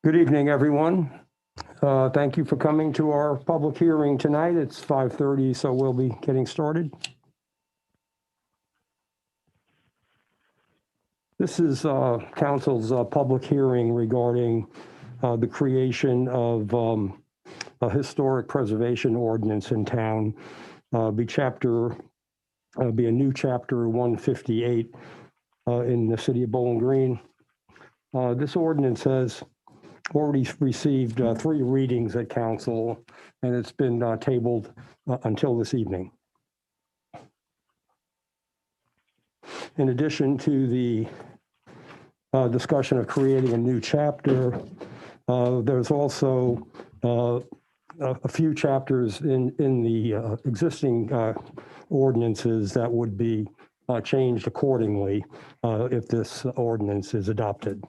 Good evening, everyone. Thank you for coming to our public hearing tonight. It's 5:30, so we'll be getting started. This is council's public hearing regarding the creation of a historic preservation ordinance in town. Be a new chapter 158 in the city of Bowling Green. This ordinance has already received 3 readings at council, and it's been tabled until this evening. In addition to the discussion of creating a new chapter, there's also a few chapters in the existing ordinances that would be changed accordingly if this ordinance is adopted.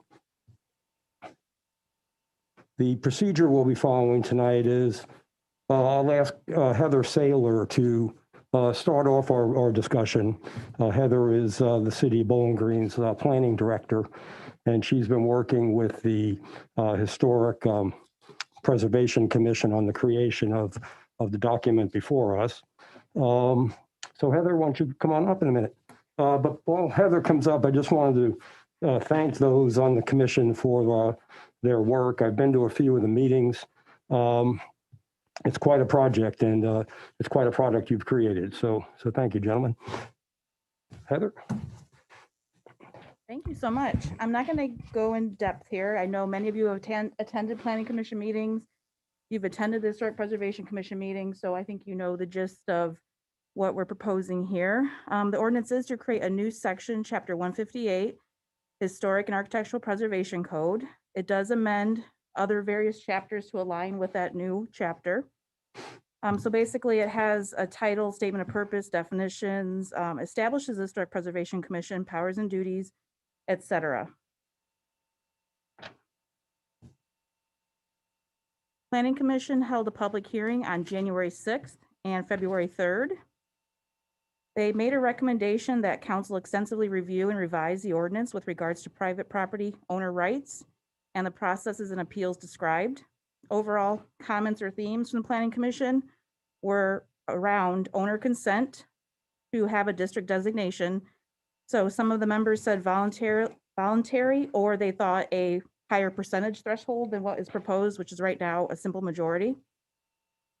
The procedure we'll be following tonight is I'll ask Heather Saylor to start off our discussion. Heather is the City of Bowling Green's planning director, and she's been working with the Historic Preservation Commission on the creation of the document before us. So Heather, why don't you come on up in a minute? But while Heather comes up, I just wanted to thank those on the commission for their work. I've been to a few of the meetings. It's quite a project, and it's quite a product you've created. So thank you, gentlemen. Heather? Thank you so much. I'm not going to go in depth here. I know many of you have attended Planning Commission meetings. You've attended the Historic Preservation Commission meetings, so I think you know the gist of what we're proposing here. The ordinance is to create a new section, Chapter 158, Historic and Architectural Preservation Code. It does amend other various chapters to align with that new chapter. So basically it has a title, statement of purpose, definitions, establishes the Historic Preservation Commission, powers and duties, etc. Planning Commission held a public hearing on January 6th and February 3rd. They made a recommendation that council extensively review and revise the ordinance with regards to private property owner rights and the processes and appeals described. Overall comments or themes from the Planning Commission were around owner consent to have a district designation. So some of the members said voluntary, or they thought a higher percentage threshold than what is proposed, which is right now a simple majority.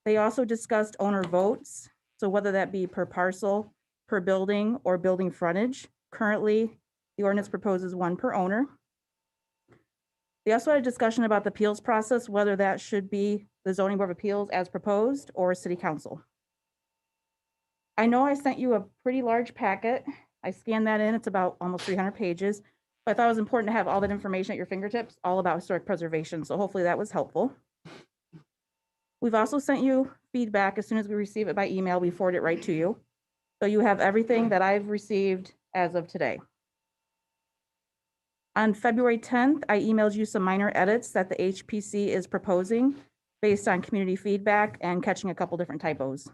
They also discussed owner votes, so whether that be per parcel, per building, or building frontage. Currently, the ordinance proposes 1 per owner. They also had a discussion about the appeals process, whether that should be the Zoning Board of Appeals as proposed or City Council. I know I sent you a pretty large packet. I scanned that in, it's about almost 300 pages. But I thought it was important to have all that information at your fingertips, all about historic preservation. So hopefully that was helpful. We've also sent you feedback. As soon as we receive it by email, we forward it right to you. So you have everything that I've received as of today. On February 10th, I emailed you some minor edits that the HPC is proposing based on community feedback and catching a couple different typos.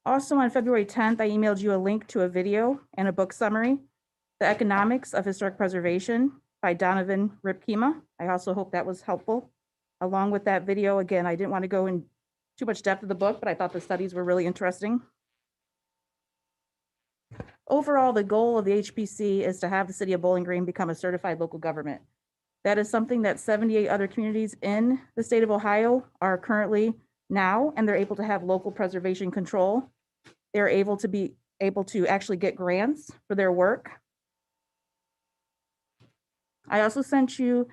Also on February 10th, I emailed you a link to a video and a book summary, The Economics of Historic Preservation by Donovan Ripkema. I also hope that was helpful. Along with that video, again, I didn't want to go in too much depth of the book, but I thought the studies were really interesting. Overall, the goal of the HPC is to have the city of Bowling Green become a certified local government. That is something that 78 other communities in the state of Ohio are currently now, and they're able to have local preservation control. They're able to actually get grants for their work. I also sent you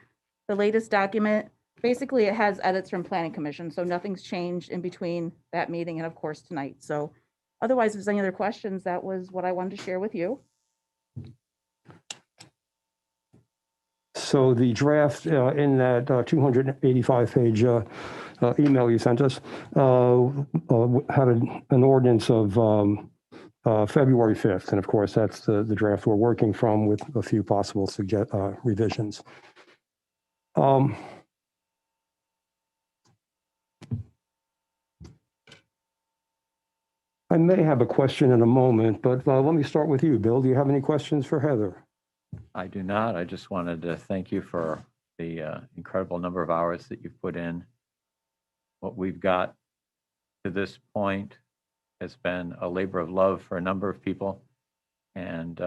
the latest document. Basically, it has edits from Planning Commission, so nothing's changed in between that meeting and of course tonight. So otherwise, if there's any other questions, that was what I wanted to share with you. So the draft in that 285-page email you sent us had an ordinance of February 5th. And of course, that's the draft we're working from with a few possible revisions. I may have a question in a moment, but let me start with you, Bill. Do you have any questions for Heather? I do not. I just wanted to thank you for the incredible number of hours that you've put in. What we've got to this point has been a labor of love for a number of people, and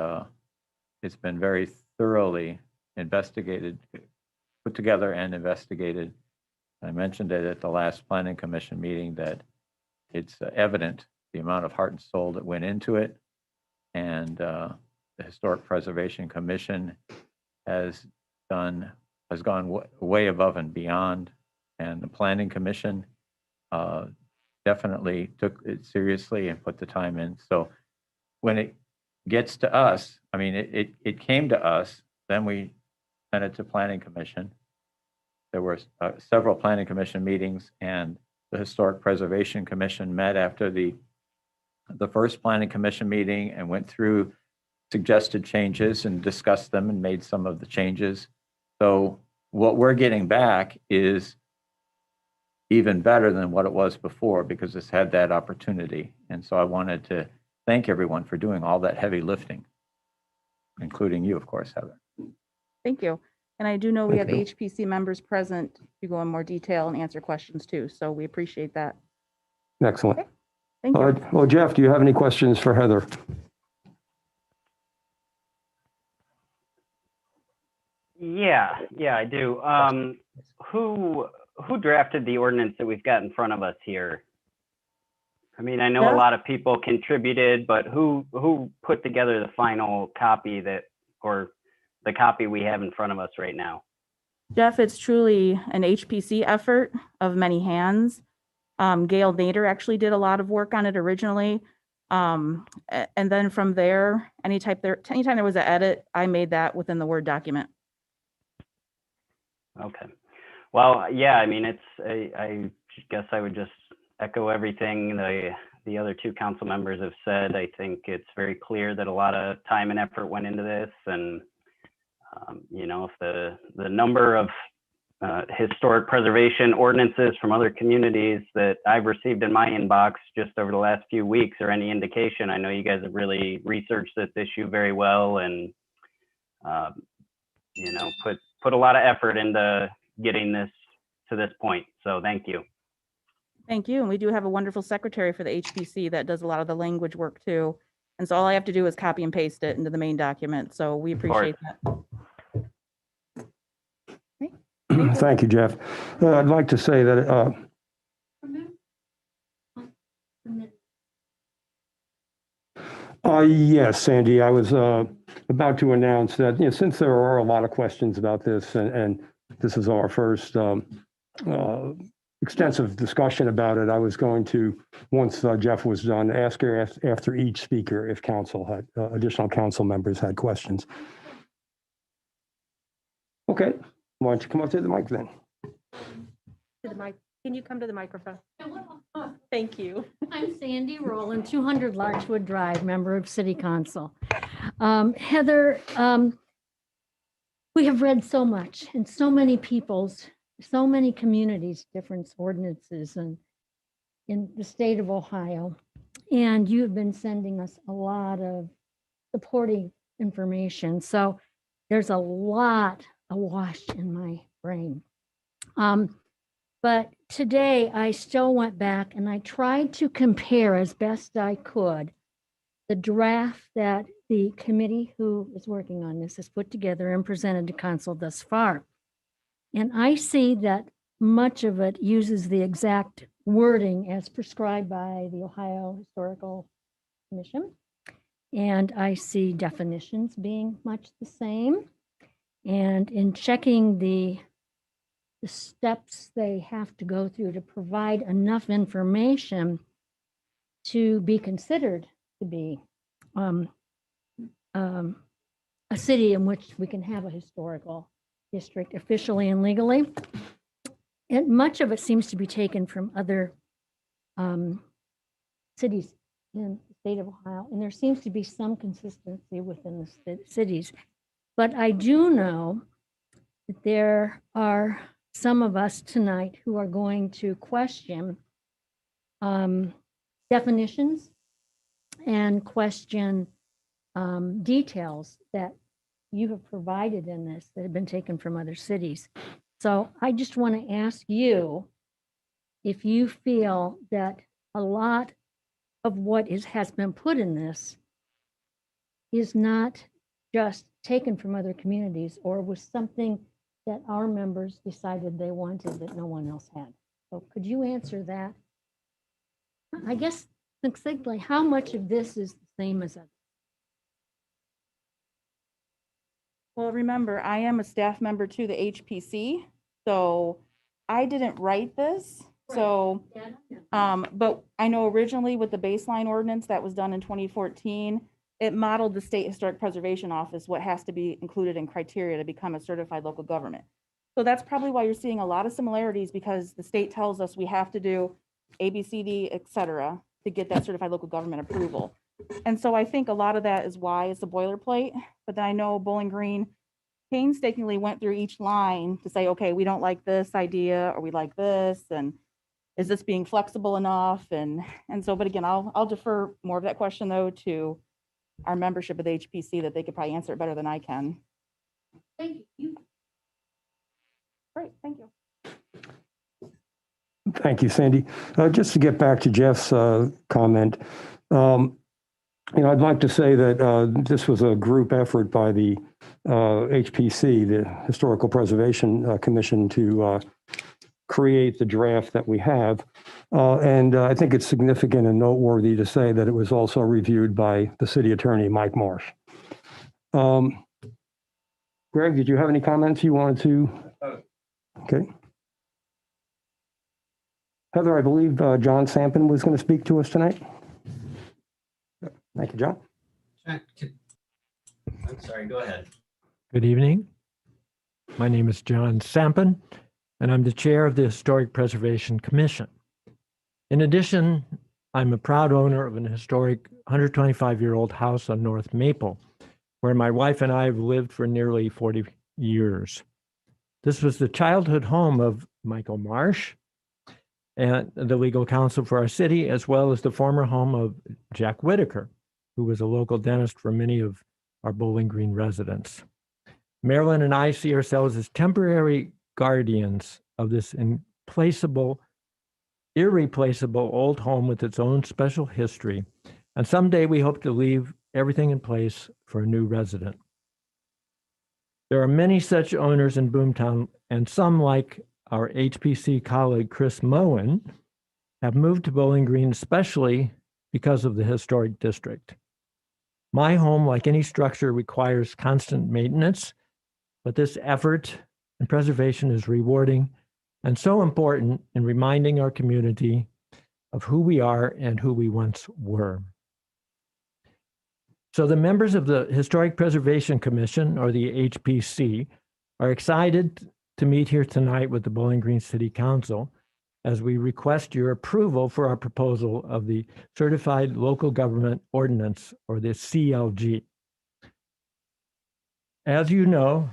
it's been very thoroughly investigated, put together and investigated. I mentioned it at the last Planning Commission meeting that it's evident the amount of heart and soul that went into it, and the Historic Preservation Commission has gone way above and beyond, and the Planning Commission definitely took it seriously and put the time in. So when it gets to us, I mean, it came to us, then we sent it to Planning Commission. There were several Planning Commission meetings, and the Historic Preservation Commission met after the first Planning Commission meeting and went through suggested changes and discussed them and made some of the changes. So what we're getting back is even better than what it was before, because it's had that opportunity. And so I wanted to thank everyone for doing all that heavy lifting, including you, of course, Heather. Thank you. And I do know we have Thank HPC members present to go in more detail and answer questions too. So we appreciate that. Excellent. Thank you. Well, Jeff, do you have any questions for Heather? Yeah, I do. Who drafted the ordinance that we've got in front of us here? I mean, I know Jeff? a lot of people contributed, but who put together the final copy or the copy we have in front of us right now? Jeff, it's truly an HPC effort of many hands. Gail Nader actually did a lot of work on it originally. And then from there, anytime there was an edit, I made that within the Word document. Okay. Well, yeah, I mean, I guess I would just echo everything the other two council members have said. I think it's very clear that a lot of time and effort went into this, and you know, if the number of historic preservation ordinances from other communities that I've received in my inbox just over the last few weeks are any indication, I know you guys have really researched this issue very well, and you know, put a lot of effort into getting this to this point. So thank you. Thank you. And we do have a wonderful secretary for the HPC that does a lot of the language work too. And so all I have to do is copy and paste it into the main document. So we appreciate that. Thank you, Jeff. I'd like to say that yes, Sandy, I was about to announce that, you know, since there are a lot of questions about this, and this is our first extensive discussion about it, I was going to, once Jeff was done, ask her after each speaker if council had, additional council members had questions. Okay, why don't you come up to the mic then? To the mic. Can you come to the microphone? Thank you. I'm Sandy Rowland, 200 Larchwood Drive, member of City Council. Heather, we have read so much, and so many people's, so many communities, different ordinances and in the state of Ohio. And you've been sending us a lot of supporting information. So there's a lot awash in my brain. But today I still went back and I tried to compare as best I could the draft that the committee who is working on this has put together and presented to council thus far. And I see that much of it uses the exact wording as prescribed by the Ohio Historical Commission. And I see definitions being much the same. And in checking the steps they have to go through to provide enough information to be considered to be a city in which we can have a historical district officially and legally. And much of it seems to be taken from other cities in the state of Ohio, and there seems to be some consistency within the cities. But I do know that there are some of us tonight who are going to question definitions and question details that you have provided in this that have been taken from other cities. So I just want to ask you if you feel that a lot of what has been put in this is not just taken from other communities, or was something that our members decided they wanted that no one else had. So could you answer that? I guess succinctly, how much of this is the same as others? Well, remember, I am a staff member to the HPC, so I didn't write this. So, but I know originally with the baseline ordinance that was done in 2014, it modeled the State Historic Preservation Office, what has to be included in criteria to become a certified local government. So that's probably why you're seeing a lot of similarities, because the state tells us we have to do A, B, C, D, et cetera, to get that certified local government approval. And so I think a lot of that is why it's a boilerplate, but then I know Bowling Green painstakingly went through each line to say, okay, we don't like this idea, or we like this, and is this being flexible enough? And so, but again, I'll defer more of that question though to our membership of the HPC, that they could probably answer it better than I can. Thank you. Great, thank you. Thank you, Sandy. Just to get back to Jeff's comment, I'd like to say that this was a group effort by the HPC, the Historical Preservation Commission, to create the draft that we have. And I think it's significant and noteworthy to say that it was also reviewed by the city attorney, Mike Marsh. Greg, did you have any comments you wanted to? Okay. Heather, I believe John Sampin was going to speak to us tonight. Thank you, John. I'm sorry, go ahead. Good evening. My name is John Sampin, and I'm the chair of the Historic Preservation Commission. In addition, I'm a proud owner of an historic 125-year-old house on North Maple, where my wife and I have lived for nearly 40 years. This was the childhood home of Michael Marsh, and the legal counsel for our city, as well as the former home of Jack Whitaker, who was a local dentist for many of our Bowling Green residents. Marilyn and I see ourselves as temporary guardians of this irreplaceable old home with its own special history. And someday we hope to leave everything in place for a new resident. There are many such owners in Boomtown, and some, like our HPC colleague Chris Moen, have moved to Bowling Green especially because of the historic district. My home, like any structure, requires constant maintenance, but this effort and preservation is rewarding and so important in reminding our community of who we are and who we once were. So the members of the Historic Preservation Commission, or the HPC, are excited to meet here tonight with the Bowling Green City Council as we request your approval for our proposal of the Certified Local Government Ordinance, or the CLG. As you know,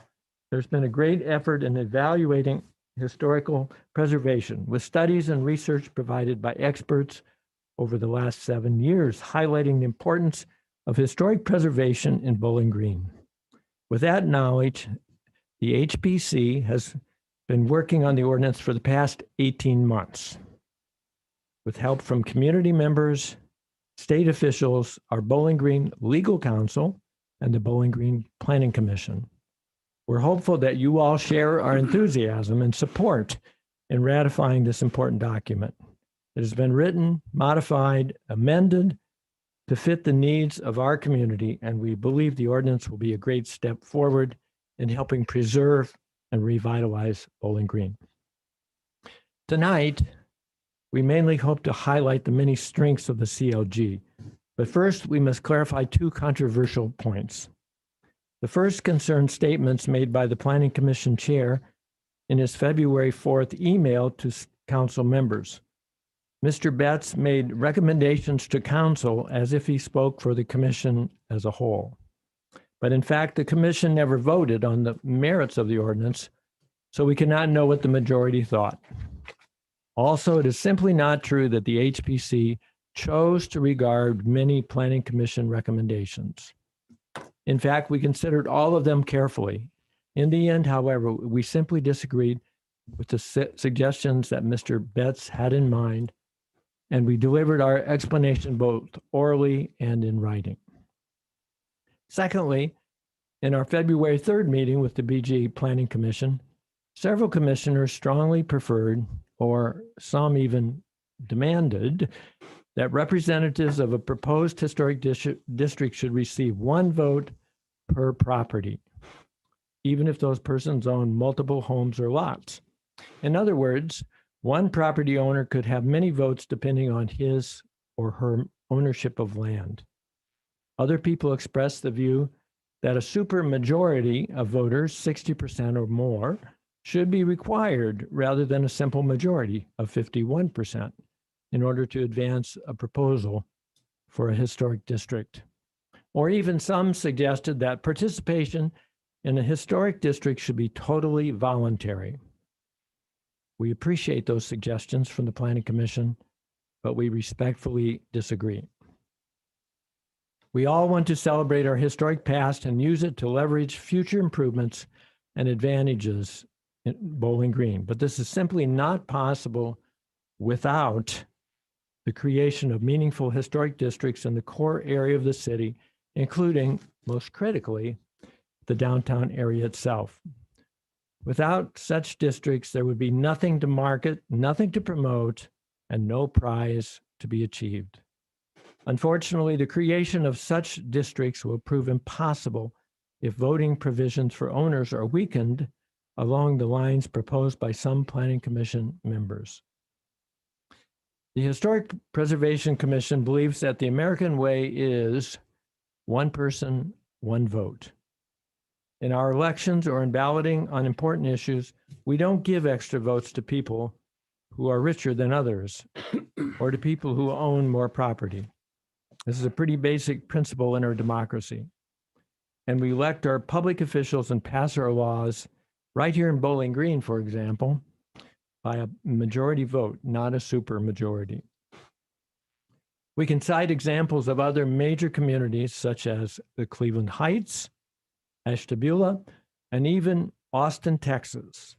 there's been a great effort in evaluating historical preservation with studies and research provided by experts over the last 7 years, highlighting the importance of historic preservation in Bowling Green. With that knowledge, the HPC has been working on the ordinance for the past 18 months. With help from community members, state officials, our Bowling Green Legal Counsel, and the Bowling Green Planning Commission. We're hopeful that you all share our enthusiasm and support in ratifying this important document. It has been written, modified, amended to fit the needs of our community, and we believe the ordinance will be a great step forward in helping preserve and revitalize Bowling Green. Tonight, we mainly hope to highlight the many strengths of the CLG, but first we must clarify two controversial points. The first concerns statements made by the Planning Commission Chair in his February 4th email to council members. Mr. Betts made recommendations to council as if he spoke for the commission as a whole. But in fact, the commission never voted on the merits of the ordinance, so we cannot know what the majority thought. Also, it is simply not true that the HPC chose to regard many Planning Commission recommendations. In fact, we considered all of them carefully. In the end, however, we simply disagreed with the suggestions that Mr. Betts had in mind, and we delivered our explanation both orally and in writing. Secondly, in our February 3rd meeting with the BG Planning Commission, several commissioners strongly preferred, or some even demanded, that representatives of a proposed historic district should receive one vote per property, even if those persons own multiple homes or lots. In other words, one property owner could have many votes depending on his or her ownership of land. Other people expressed the view that a supermajority of voters, 60% or more, should be required rather than a simple majority of 51% in order to advance a proposal for a historic district. Or even some suggested that participation in a historic district should be totally voluntary. We appreciate those suggestions from the Planning Commission, but we respectfully disagree. We all want to celebrate our historic past and use it to leverage future improvements and advantages in Bowling Green, but this is simply not possible without the creation of meaningful historic districts in the core area of the city, including, most critically, the downtown area itself. Without such districts, there would be nothing to market, nothing to promote, and no prize to be achieved. Unfortunately, the creation of such districts will prove impossible if voting provisions for owners are weakened along the lines proposed by some Planning Commission members. The Historic Preservation Commission believes that the American way is one person, one vote. In our elections or in balloting on important issues, we don't give extra votes to people who are richer than others or to people who own more property. This is a pretty basic principle in our democracy. And we elect our public officials and pass our laws right here in Bowling Green, for example, by a majority vote, not a super majority. We can cite examples of other major communities such as the Cleveland Heights, Ashtabula, and even Austin, Texas,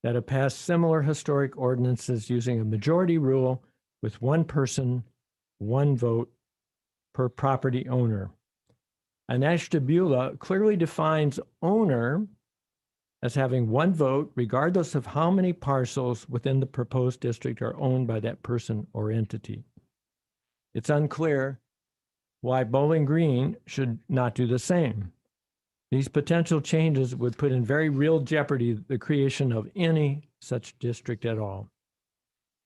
that have passed similar historic ordinances using a majority rule with one person, one vote per property owner. And Ashtabula clearly defines owner as having one vote, regardless of how many parcels within the proposed district are owned by that person or entity. It's unclear why Bowling Green should not do the same. These potential changes would put in very real jeopardy the creation of any such district at all.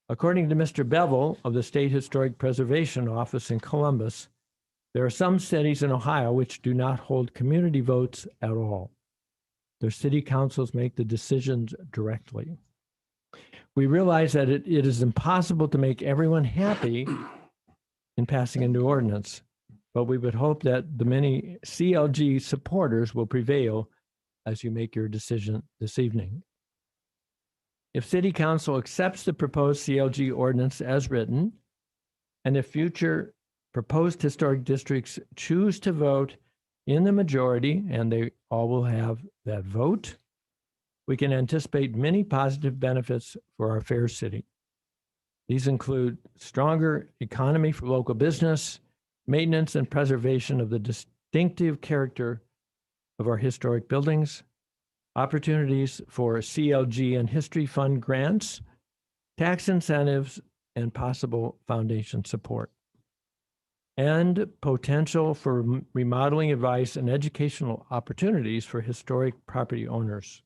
According to Mr. Bevel of the State Historic Preservation Office in Columbus, there are some cities in Ohio which do not hold community votes at all. Their city councils make the decisions directly. We realize that it is impossible to make everyone happy in passing a new ordinance, but we would hope that the many CLG supporters will prevail as you make your decision this evening. If City Council accepts the proposed CLG ordinance as written, and if future proposed historic districts choose to vote in the majority, and they all will have that vote, we can anticipate many positive benefits for our fair city. These include stronger economy for local business, maintenance and preservation of the distinctive character of our historic buildings, opportunities for CLG and History Fund grants, tax incentives, and possible foundation support, and potential for remodeling advice and educational opportunities for historic property owners,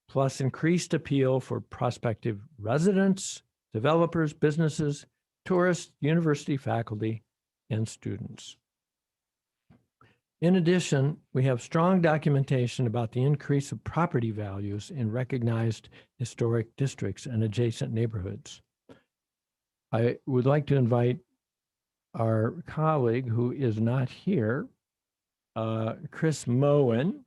plus increased appeal for prospective residents, developers, businesses, tourists, university faculty, and students. In addition, we have strong documentation about the increase of property values in recognized historic districts and adjacent neighborhoods. I would like to invite our colleague who is not here, Chris Moen,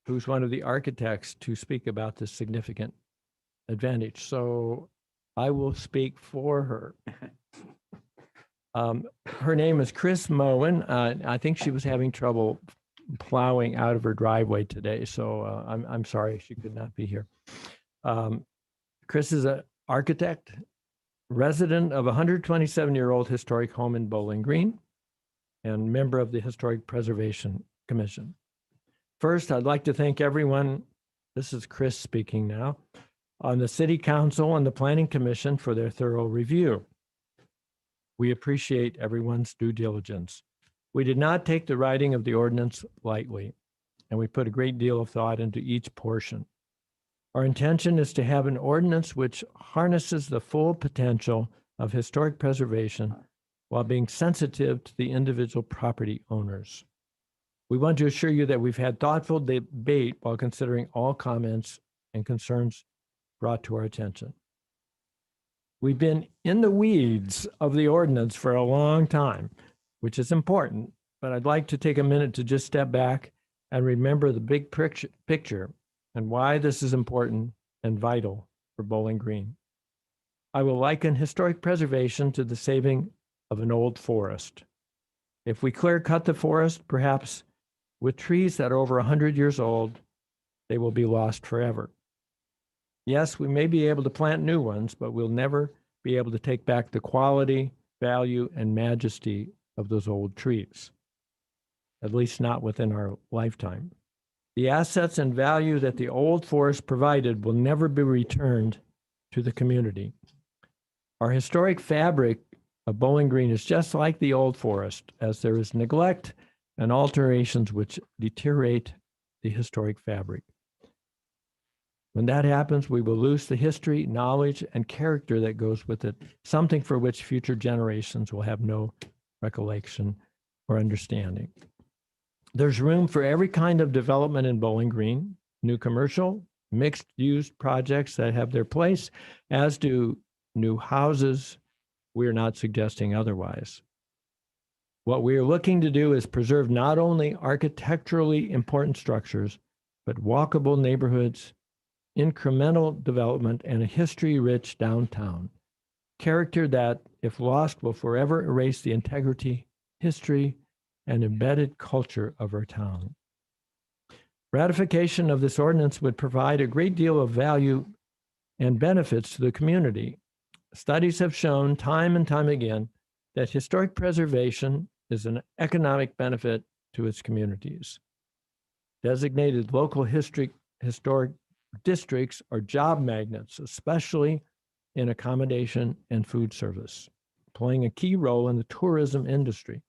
who's one of the architects, to speak about this significant advantage. So I will speak for her. Her name is Chris Moen. I think she was having trouble plowing out of her driveway today, so I'm sorry she could not be here. Chris is an architect, resident of a 127-year-old historic home in Bowling Green, and member of the Historic Preservation Commission. First, I'd like to thank everyone, this is Chris speaking now, on the City Council and the Planning Commission for their thorough review. We appreciate everyone's due diligence. We did not take the writing of the ordinance lightly, and we put a great deal of thought into each portion. Our intention is to have an ordinance which harnesses the full potential of historic preservation while being sensitive to the individual property owners. We want to assure you that we've had thoughtful debate while considering all comments and concerns brought to our attention. We've been in the weeds of the ordinance for a long time, which is important, but I'd like to take a minute to just step back and remember the big picture and why this is important and vital for Bowling Green. I will liken historic preservation to the saving of an old forest. If we clear cut the forest, perhaps with trees that are over 100 years old, they will be lost forever. Yes, we may be able to plant new ones, but we'll never be able to take back the quality, value, and majesty of those old trees, at least not within our lifetime. The assets and value that the old forest provided will never be returned to the community. Our historic fabric of Bowling Green is just like the old forest, as there is neglect and alterations which deteriorate the historic fabric. When that happens, we will lose the history, knowledge, and character that goes with it, something for which future generations will have no recollection or understanding. There's room for every kind of development in Bowling Green, new commercial, mixed-use projects that have their place, as do new houses. We are not suggesting otherwise. What we are looking to do is preserve not only architecturally important structures, but walkable neighborhoods, incremental development, and a history-rich downtown. Character that, if lost, will forever erase the integrity, history, and embedded culture of our town. Ratification of this ordinance would provide a great deal of value and benefits to the community. Studies have shown time and time again that historic preservation is an economic benefit to its communities. Designated local historic districts are job magnets, especially in accommodation and food service, playing a key role in the tourism industry.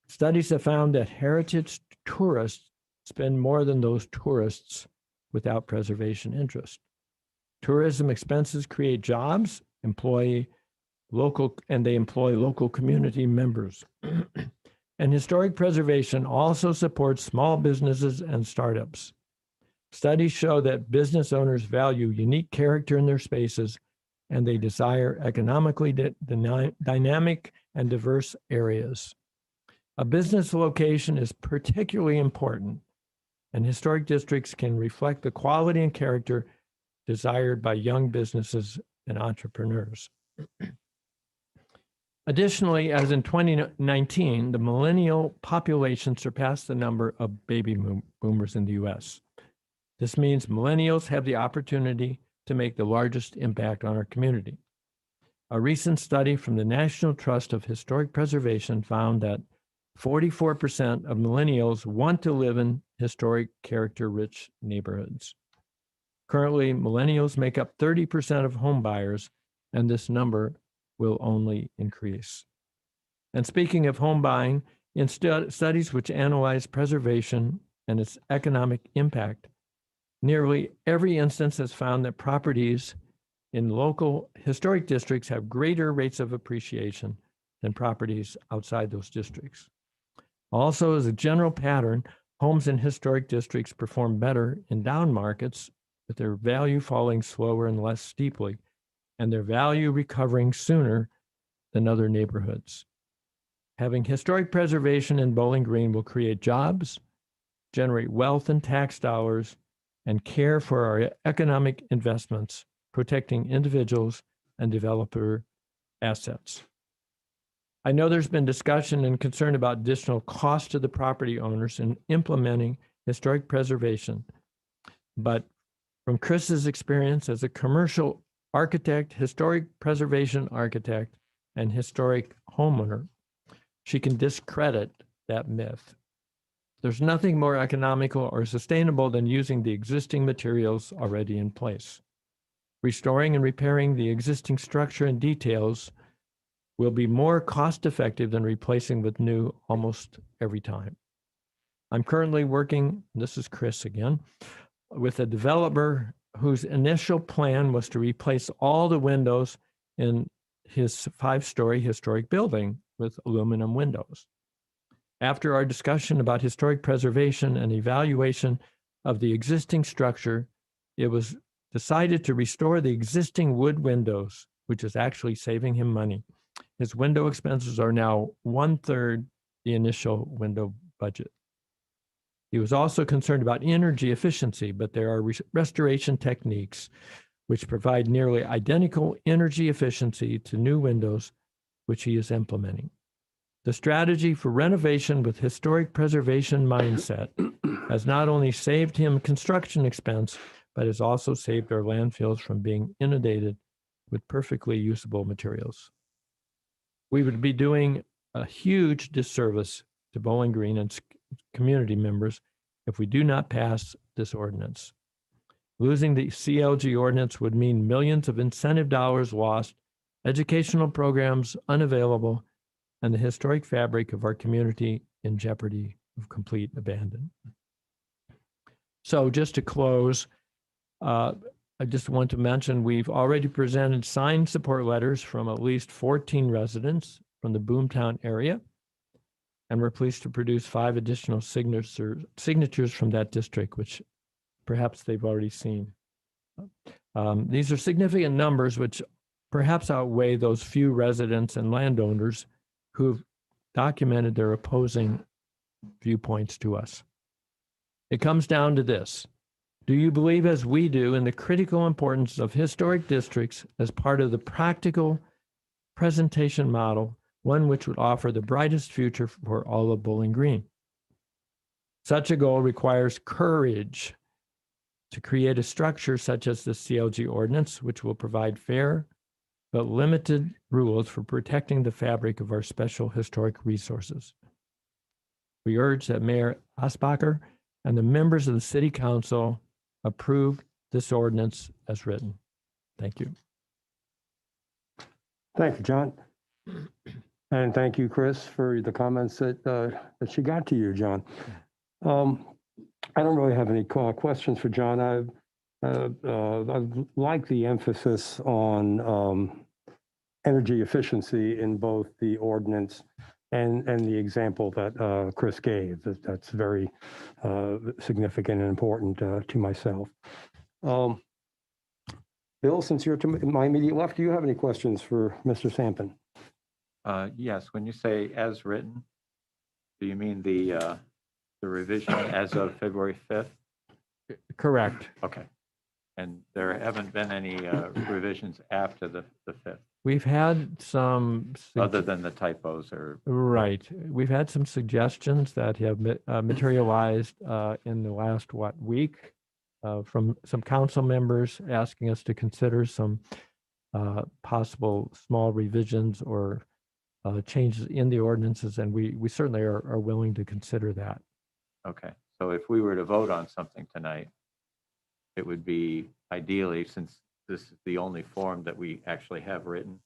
Studies have found that heritage tourists spend more than those tourists without preservation interest. Tourism expenses create jobs, employ local community members. And historic preservation also supports small businesses and startups. Studies show that business owners value unique character in their spaces, and they desire economically dynamic and diverse areas. A business location is particularly important, and historic districts can reflect the quality and character desired by young businesses and entrepreneurs. Additionally, as in 2019, the millennial population surpassed the number of baby boomers in the U.S. This means millennials have the opportunity to make the largest impact on our community. A recent study from the National Trust of Historic Preservation found that 44% of millennials want to live in historic, character-rich neighborhoods. Currently, millennials make up 30% of home buyers, and this number will only increase. And speaking of home buying, in studies which analyze preservation and its economic impact, nearly every instance has found that properties in local historic districts have greater rates of appreciation than properties outside those districts. Also, as a general pattern, homes in historic districts perform better in down markets, with their value falling slower and less steeply, and their value recovering sooner than other neighborhoods. Having historic preservation in Bowling Green will create jobs, generate wealth and tax dollars, and care for our economic investments, protecting individuals and developer assets. I know there's been discussion and concern about additional cost to the property owners in implementing historic preservation. But from Chris's experience as a commercial architect, historic preservation architect, and historic homeowner, she can discredit that myth. There's nothing more economical or sustainable than using the existing materials already in place. Restoring and repairing the existing structure and details will be more cost-effective than replacing with new almost every time. I'm currently working, this is Chris again, with a developer whose initial plan was to replace all the windows in his 5-story historic building with aluminum windows. After our discussion about historic preservation and evaluation of the existing structure, it was decided to restore the existing wood windows, which is actually saving him money. His window expenses are now 1/3 the initial window budget. He was also concerned about energy efficiency, but there are restoration techniques which provide nearly identical energy efficiency to new windows, which he is implementing. The strategy for renovation with historic preservation mindset has not only saved him construction expense, but has also saved our landfills from being inundated with perfectly usable materials. We would be doing a huge disservice to Bowling Green and community members if we do not pass this ordinance. Losing the CLG ordinance would mean millions of incentive dollars lost, educational programs unavailable, and the historic fabric of our community in jeopardy of complete abandon. So just to close, I just want to mention we've already presented signed support letters from at least 14 residents from the Boomtown area, and we're pleased to produce 5 additional signatures from that district, which perhaps they've already seen. These are significant numbers which perhaps outweigh those few residents and landowners who've documented their opposing viewpoints to us. It comes down to this. Do you believe, as we do, in the critical importance of historic districts as part of the practical presentation model, one which would offer the brightest future for all of Bowling Green? Such a goal requires courage to create a structure such as the CLG ordinance, which will provide fair but limited rules for protecting the fabric of our special historic resources. We urge that Mayor Asbacher and the members of the City Council approve this ordinance as written. Thank you. Thank you, John. And thank you, Chris, for the comments that she got to you, John. I don't really have any questions for John. I like the emphasis on energy efficiency in both the ordinance and the example that Chris gave. That's very significant and important to myself. Bill, since you're to my immediate left, do you have any questions for Mr. Sampson? Yes, when you say as written, do you mean the revision as of February 5th? Correct. Okay. And there haven't been any revisions after the 5th, We've had some. other than the typos or, Right. We've had some suggestions that have materialized in the last, week from some council members asking us to consider some possible small revisions or changes in the ordinances, and we certainly are willing to consider that. okay. So if we were to vote on something tonight, it would be ideally, since this is the only form that we actually have written,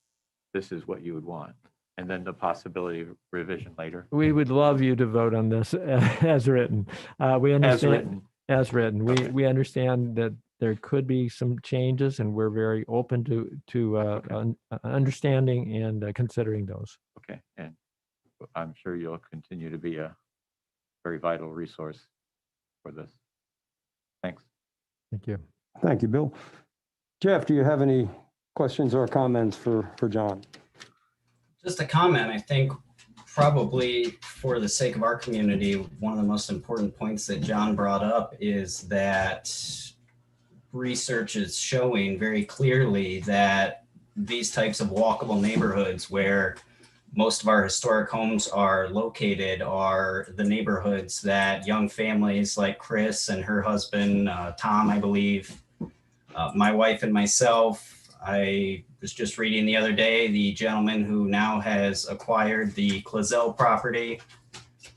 this is what you would want. And then the possibility of revision later. We would love you to vote on this as written. We understand. As written. As written. Okay. We understand that there could be some changes, and we're very open to understanding and considering those. Okay. And I'm sure you'll continue to be a very vital resource for this. Thanks. Thank you. Thank you, Bill. Jeff, do you have any questions or comments for John? Just a comment. I think probably for the sake of our community, one of the most important points that John brought up is that research is showing very clearly that these types of walkable neighborhoods where most of our historic homes are located are the neighborhoods that young families like Chris and her husband, Tom, I believe, my wife and myself. I was just reading the other day, the gentleman who now has acquired the Clazel property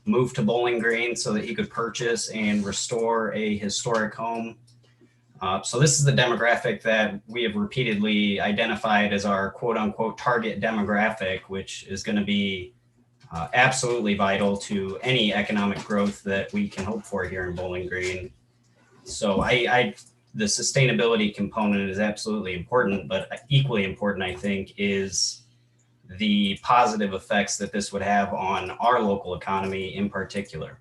moved to Bowling Green so that he could purchase and restore a historic home. So this is the demographic that we have repeatedly identified as our quote unquote target demographic, which is going to be absolutely vital to any economic growth that we can hope for here in Bowling Green. So the sustainability component is absolutely important, but equally important, I think, is the positive effects that this would have on our local economy in particular.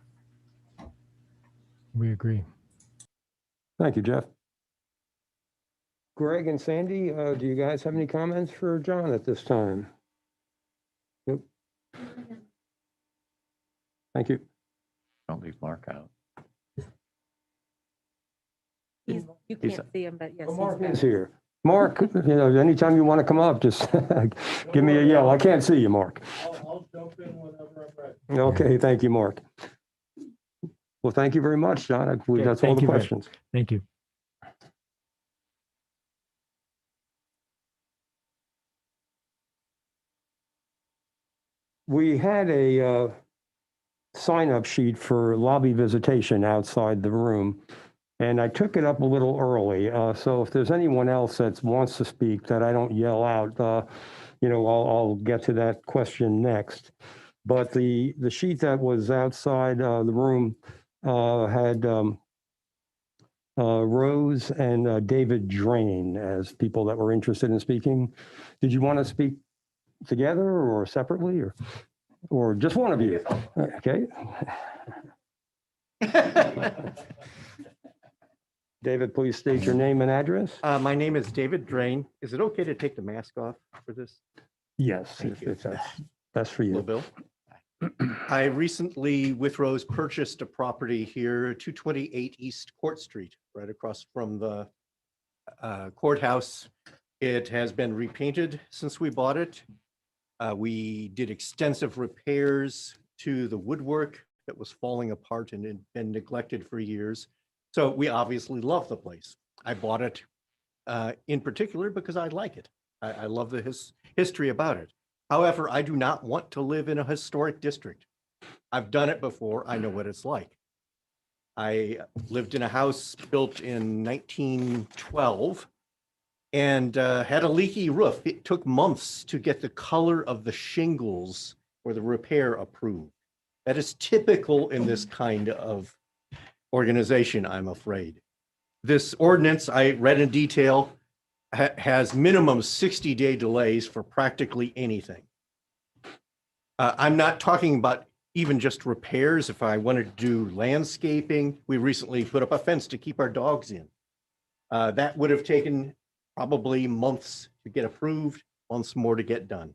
We agree. Thank you, Jeff. Greg and Sandy, do you guys have any comments for John at this time? Nope. Thank you. Don't leave Mark out. You He's- can't see him, but yes. Mark he's is back. here. Mark, anytime you want to come up, just give me a yell. I can't see you, Mark. I'll jump in whenever I'm ready. Okay, thank you, Mark. Well, thank you very much, John. I believe Okay, that's all thank the you very- questions. Thank you. We had a sign-up sheet for lobby visitation outside the room, and I took it up a little early. So if there's anyone else that wants to speak that I don't yell out, I'll get to that question next. But the sheet that was outside the room had Rose and David Drain as people that were interested in speaking. Did you want to speak together or separately, or just one of you? Okay. David, please state your name and address. My name is David Drain. Is it okay to take the mask off for this? Yes, Thank you. if that's for Hello, you. Bill. I recently, with Rose, purchased a property here, 228 East Court Street, right across from the courthouse. It has been repainted since we bought it. We did extensive repairs to the woodwork that was falling apart and had been neglected for years. So we obviously love the place. I bought it in particular because I like it. I love the history about it. However, I do not want to live in a historic district. I've done it before. I know what it's like. I lived in a house built in 1912 and had a leaky roof. It took months to get the color of the shingles or the repair approved. That is typical in this kind of organization, I'm afraid. This ordinance I read in detail has minimum 60-day delays for practically anything. I'm not talking about even just repairs. If I wanted to do landscaping, we recently put up a fence to keep our dogs in. That would have taken probably months to get approved, months more to get done.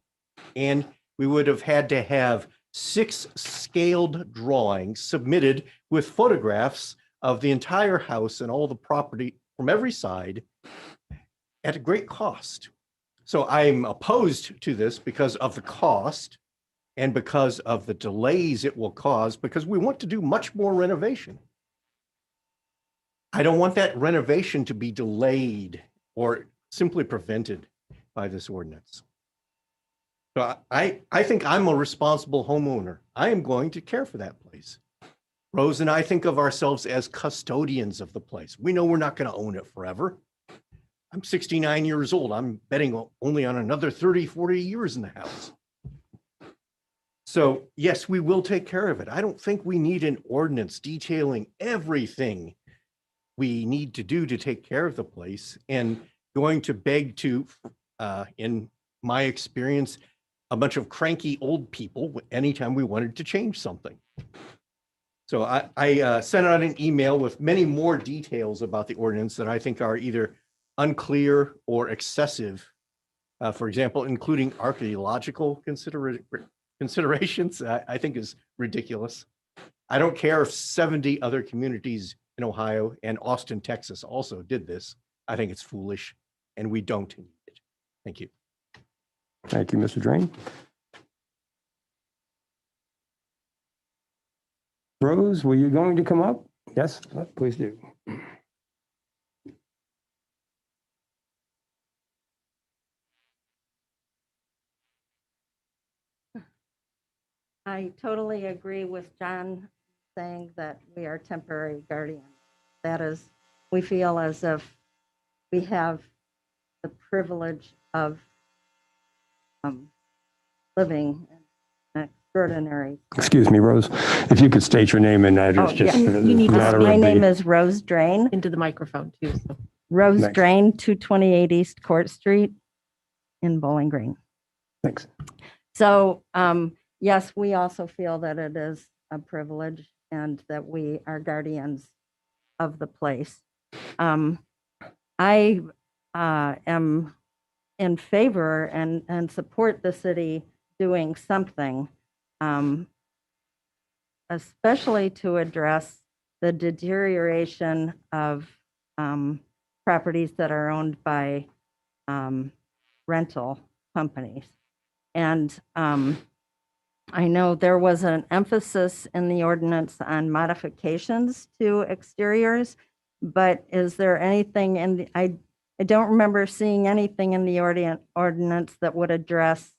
And we would have had to have 6 scaled drawings submitted with photographs of the entire house and all the property from every side at a great cost. So I'm opposed to this because of the cost and because of the delays it will cause, because we want to do much more renovation. I don't want that renovation to be delayed or simply prevented by this ordinance. So I think I'm a responsible homeowner. I am going to care for that place. Rose and I think of ourselves as custodians of the place. We know we're not going to own it forever. I'm 69 years old. I'm betting only on another 30, 40 years in the house. So yes, we will take care of it. I don't think we need an ordinance detailing everything we need to do to take care of the place and going to beg to, in my experience, a bunch of cranky old people anytime we wanted to change something. So I sent out an email with many more details about the ordinance that I think are either unclear or excessive. For example, including archaeological considerations, I think is ridiculous. I don't care if 70 other communities in Ohio and Austin, Texas also did this. I think it's foolish and we don't need it. Thank you. Thank you, Mr. Drain. Rose, were you going to come up? Yes, please do. I totally agree with John saying that we are temporary guardians. That is, we feel as if we have the privilege of living an extraordinary. Excuse me, Rose, if you could state your name and address, Oh, just yeah. for the You need to matter of My name the. is Rose Drain. Into the microphone too, so. Rose Thanks. Drain, 228 East Court Street in Bowling Green. Thanks. So, yes, we also feel that it is a privilege and that we are guardians of the place. I am in favor and support the city doing something, especially to address the deterioration of properties that are owned by rental companies. And I know there was an emphasis in the ordinance on modifications to exteriors, but is there anything in the, I don't remember seeing anything in the ordinance that would address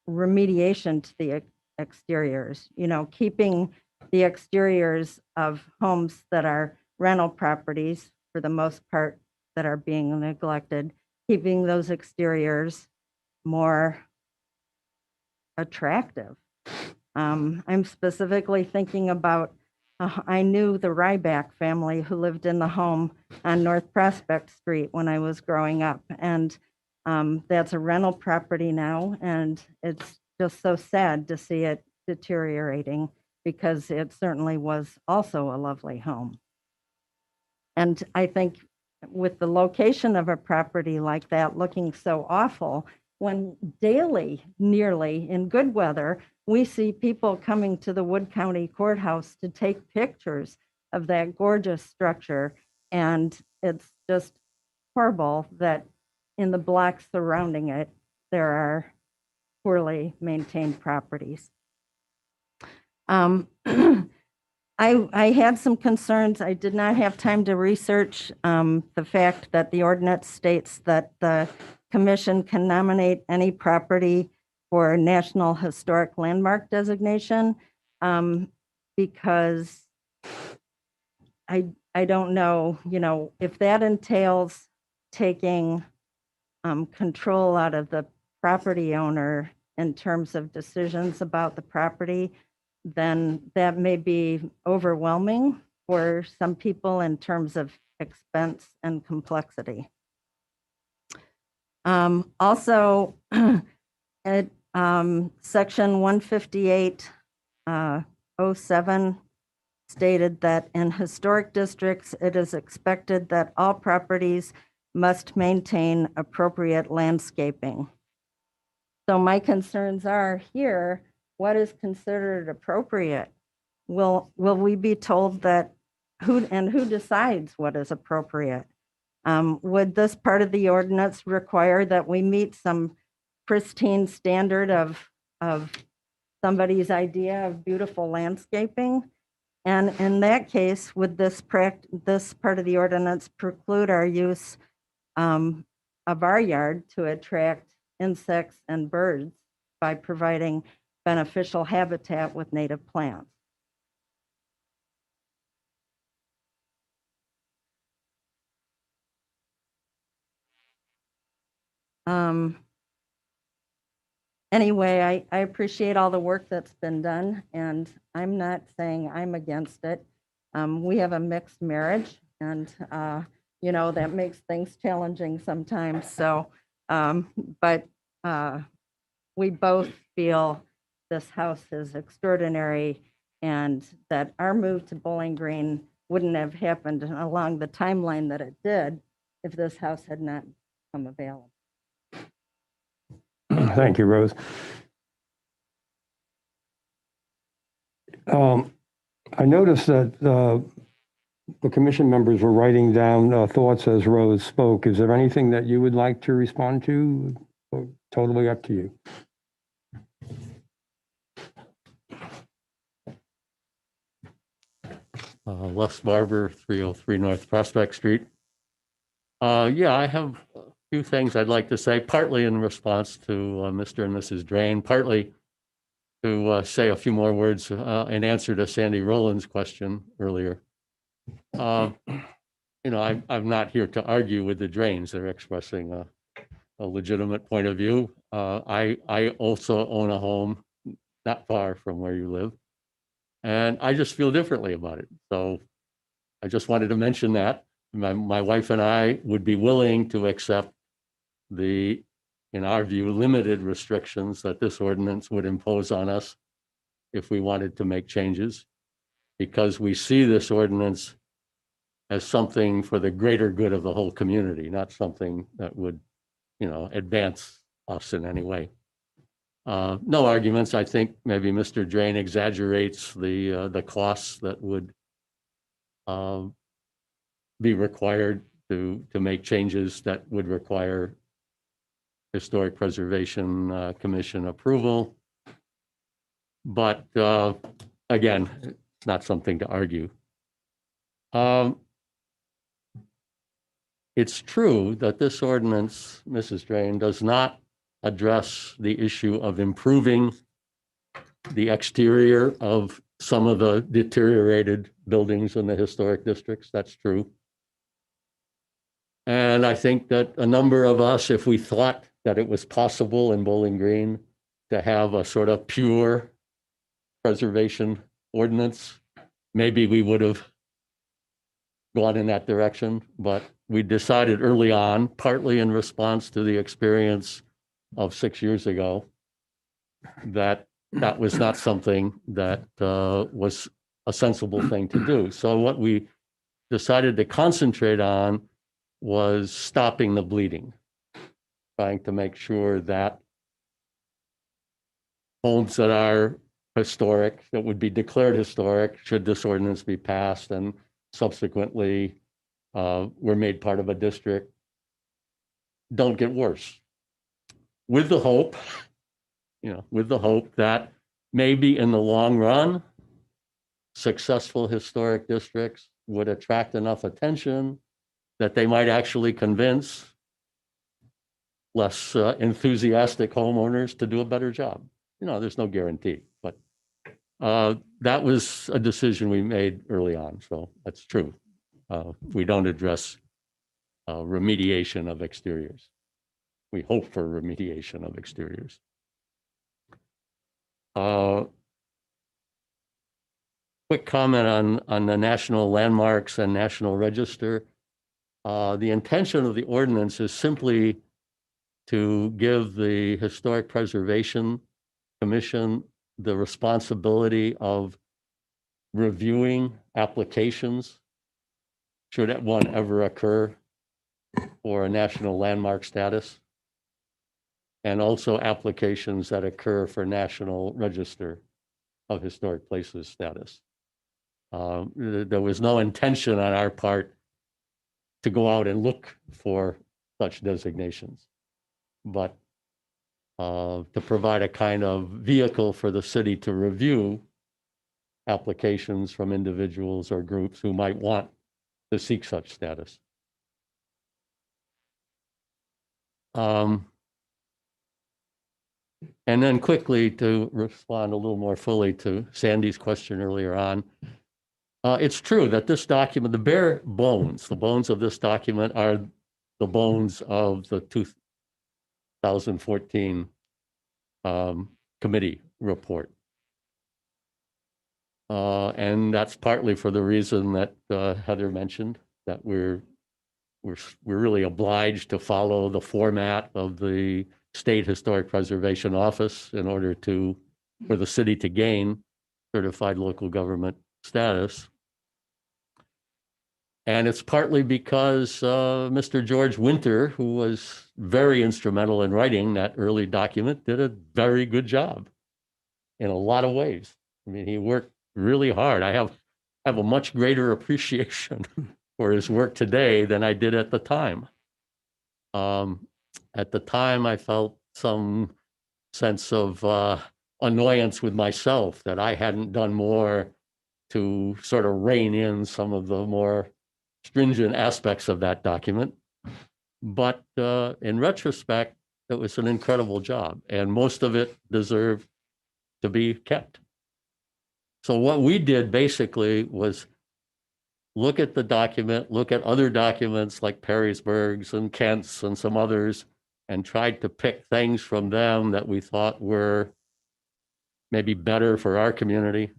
remediation to the exteriors, you know, keeping the exteriors of homes that are rental properties for the most part that are being neglected, keeping those exteriors more attractive. I'm specifically thinking about, I knew the Ryback family who lived in the home on North Prospect Street when I was growing up. And that's a rental property now. And it's just so sad to see it deteriorating because it certainly was also a lovely home. And I think with the location of a property like that looking so awful, when daily, nearly in good weather, we see people coming to the Wood County Courthouse to take pictures of that gorgeous structure. And it's just horrible that in the blocks surrounding it, there are poorly maintained properties. I had some concerns. I did not have time to research the fact that the ordinance states that the commission can nominate any property for National Historic Landmark designation because I don't know, you know, if that entails taking control out of the property owner in terms of decisions about the property, then that may be overwhelming for some people in terms of expense and complexity. Also, at section 158.07 stated that in historic districts, it is expected that all properties must maintain appropriate landscaping. So my concerns are here, what is considered appropriate? Will we be told that who decides what is appropriate? Would this part of the ordinance require that we meet some pristine standard of somebody's idea of beautiful landscaping? And in that case, would this part of the ordinance preclude our use of our yard to attract insects and birds by providing beneficial habitat with native plants? Anyway, I appreciate all the work that's been done, and I'm not saying I'm against it. We have a mixed marriage, and you know, that makes things challenging sometimes. So, but we both feel this house is extraordinary, and that our move to Bowling Green wouldn't have happened along the timeline that it did if this house had not come available. Thank you, Rose. I noticed that the commission members were writing down thoughts as Rose spoke. Is there anything that you would like to respond to? Totally up to you. Les Barber, 303 North Prospect Street. Yeah, I have a few things I'd like to say, partly in response to Mr. and Mrs. Drain, partly to say a few more words in answer to Sandy Rowland's question earlier. I'm not here to argue with the Drains. They're expressing a legitimate point of view. I also own a home not far from where you live, and I just feel differently about it. So I just wanted to mention that. My wife and I would be willing to accept the, in our view, limited restrictions that this ordinance would impose on us if we wanted to make changes, because we see this ordinance as something for the greater good of the whole community, not something that would, advance us in any way. No arguments. I think maybe Mr. Drain exaggerates the costs that would be required to make changes that would require Historic Preservation Commission approval. But again, it's not something to argue. It's true that this ordinance, Mrs. Drain, does not address the issue of improving the exterior of some of the deteriorated buildings in the historic districts. That's true. And I think that a number of us, if we thought that it was possible in Bowling Green to have a sort of pure preservation ordinance, maybe we would have gone in that direction. But we decided early on, partly in response to the experience of 6 years ago, that that was not something that was a sensible thing to do. So what we decided to concentrate on was stopping the bleeding, trying to make sure that homes that are historic, that would be declared historic, should this ordinance be passed and subsequently were made part of a district, don't get worse. With the hope, that maybe in the long run, successful historic districts would attract enough attention that they might actually convince less enthusiastic homeowners to do a better job. There's no guarantee, but that was a decision we made early on. So that's true. We don't address remediation of exteriors. We hope for remediation of exteriors. Quick comment on the National Landmarks and National Register. The intention of the ordinance is simply to give the Historic Preservation Commission the responsibility of reviewing applications, should one ever occur, for a national landmark status, and also applications that occur for National Register of Historic Places status. There was no intention on our part to go out and look for such designations, but to provide a kind of vehicle for the city to review applications from individuals or groups who might want to seek such status. And then quickly to respond a little more fully to Sandy's question earlier on, it's true that this document, the bare bones, the bones of this document are the bones of the 2014 committee report. And that's partly for the reason that Heather mentioned, that we're really obliged to follow the format of the State Historic Preservation Office in order for the city to gain certified local government status. And it's partly because Mr. George Winter, who was very instrumental in writing that early document, did a very good job in a lot of ways. I mean, he worked really hard. I have a much greater appreciation for his work today than I did at the time. At the time, I felt some sense of annoyance with myself that I hadn't done more to sort of rein in some of the more stringent aspects of that document. But in retrospect, it was an incredible job, and most of it deserved to be kept. So what we did basically was look at the document, look at other documents like Perrysburg's and Kent's and some others, and tried to pick things from them that we thought were maybe better for our community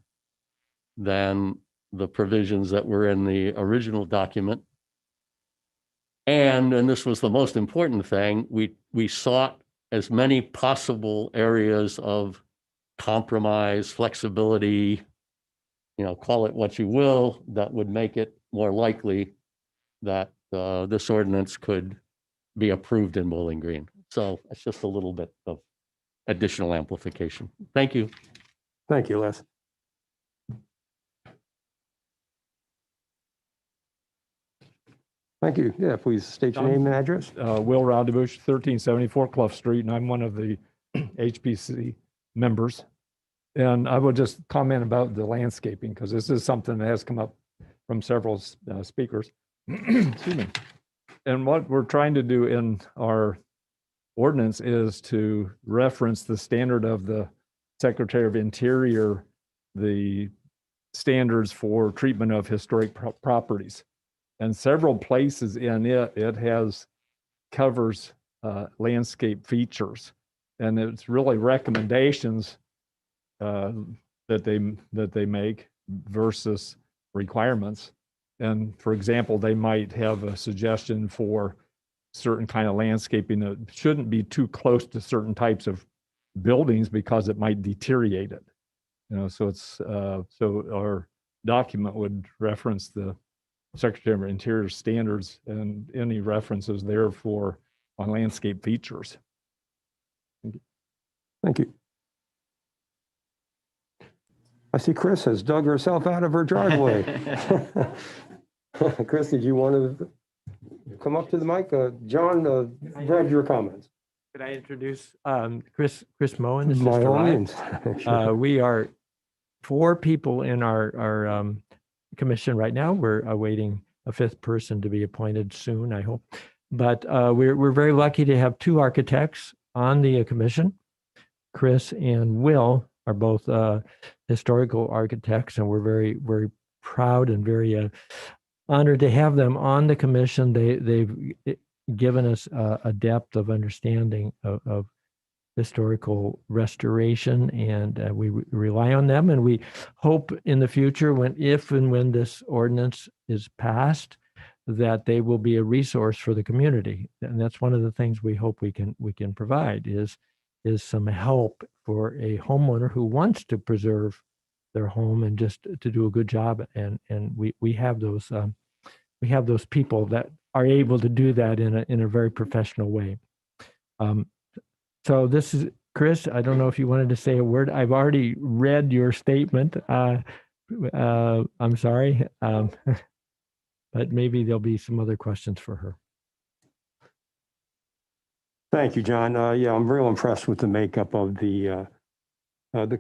than the provisions that were in the original document. And this was the most important thing, we sought as many possible areas of compromise, flexibility, call it what you will, that would make it more likely that this ordinance could be approved in Bowling Green. So it's just a little bit of additional amplification. Thank you. Thank you, Les. Thank you. Yeah, please state your name and address. Will Rodebush, 1374 Clough Street, and I'm one of the HPC members. And I would just comment about the landscaping, because this is something that has come up from several speakers. Excuse me. And what we're trying to do in our ordinance is to reference the standard of the Secretary of Interior, the standards for treatment of historic properties. And several places in it has covers landscape features, and it's really recommendations that they make versus requirements. And for example, they might have a suggestion for certain kind of landscaping that shouldn't be too close to certain types of buildings because it might deteriorate it. So it's so our document would reference the Secretary of Interior standards and any references there for on landscape features. Thank you. I see Chris has dug herself out of her driveway. Chris, did you want to come up to the mic? John, read your comments. Could I introduce Chris Moen? This is By all Farai. means. We are 4 people in our commission right now. We're awaiting a 5th person to be appointed soon, I hope. But we're very lucky to have 2 architects on the commission. Chris and Will are both historical architects, and we're very, very proud and very honored to have them on the commission. They've given us a depth of understanding of historical restoration, and we rely on them. And we hope in the future, if and when this ordinance is passed, that they will be a resource for the community. And that's one of the things we hope we can provide is some help for a homeowner who wants to preserve their home and just to do a good job. And we have those people that are able to do that in a very professional way. So this is Chris. I don't know if you wanted to say a word. I've already read your statement. I'm sorry, but maybe there'll be some other questions for her. Thank you, John. Yeah, I'm real impressed with the makeup of the